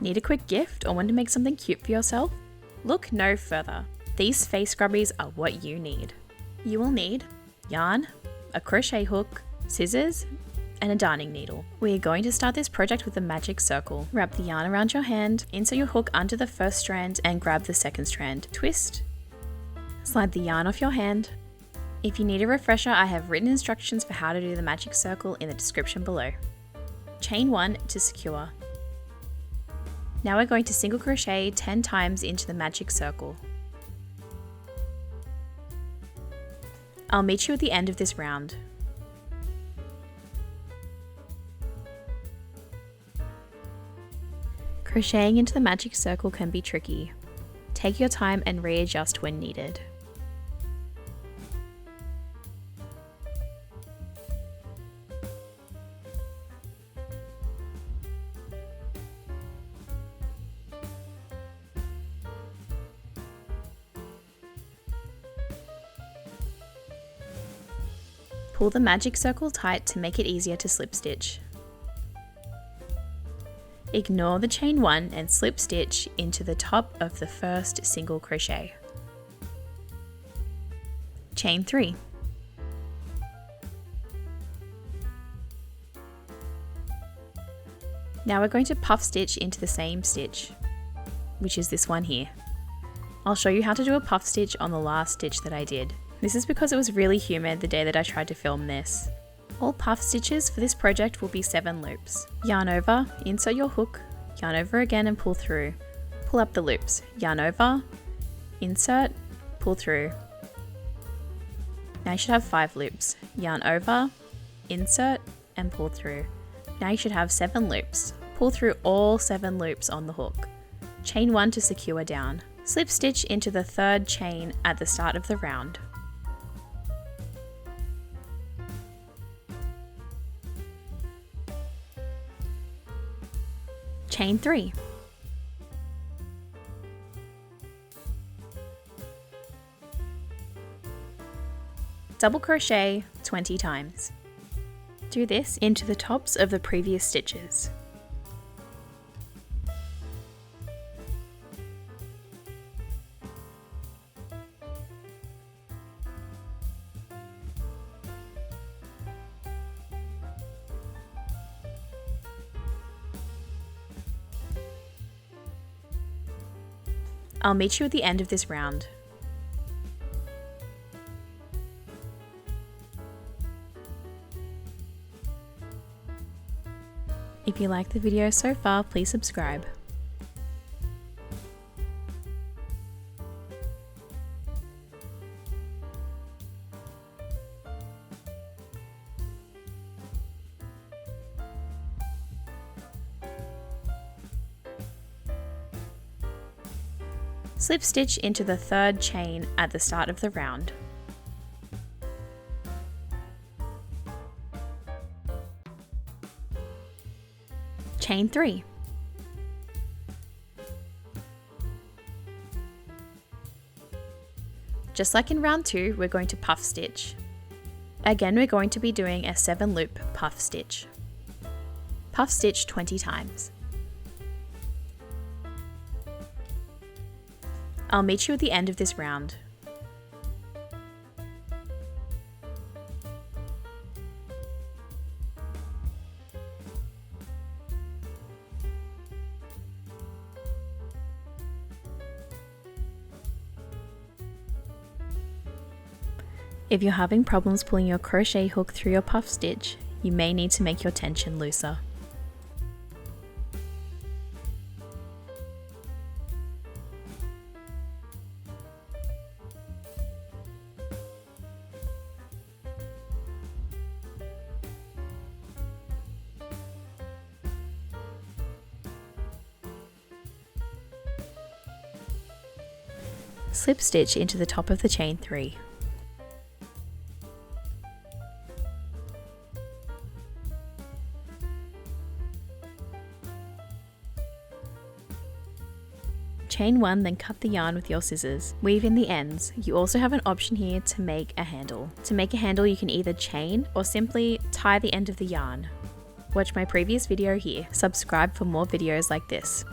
Need a quick gift or want to make something cute for yourself? Look no further. These face scrubbies are what you need. You will need yarn, a crochet hook, scissors, and a darning needle. We are going to start this project with a magic circle. Wrap the yarn around your hand, insert your hook under the first strand and grab the second strand. Twist, slide the yarn off your hand. If you need a refresher, I have written instructions for how to do the magic circle in the description below. Chain 1 to secure. Now we're going to single crochet 10 times into the magic circle. I'll meet you at the end of this round. Crocheting into the magic circle can be tricky. Take your time and readjust when needed. Pull the magic circle tight to make it easier to slip stitch. Ignore the chain 1 and slip stitch into the top of the first single crochet. Chain 3. Now we're going to puff stitch into the same stitch, which is this one here. I'll show you how to do a puff stitch on the last stitch that I did. This is because it was really humid the day that I tried to film this. All puff stitches for this project will be 7 loops. Yarn over, insert your hook, yarn over again and pull through. Pull up the loops, yarn over, insert, pull through. Now you should have 5 loops. Yarn over, insert, and pull through. Now you should have 7 loops. Pull through all 7 loops on the hook. Chain 1 to secure down. Slip stitch into the 3rd chain at the start of the round. Chain 3. Double crochet 20 times. Do this into the tops of the previous stitches. I'll meet you at the end of this round. If you like the video so far, please subscribe. Slip stitch into the 3rd chain at the start of the round. Chain 3. Just like in round 2, we're going to puff stitch. Again, we're going to be doing a 7 loop puff stitch. Puff stitch 20 times. I'll meet you at the end of this round. If you're having problems pulling your crochet hook through your puff stitch, you may need to make your tension looser. Slip stitch into the top of the chain 3. Chain 1, then cut the yarn with your scissors. Weave in the ends. You also have an option here to make a handle. To make a handle, you can either chain or simply tie the end of the yarn. Watch my previous video here. Subscribe for more videos like this.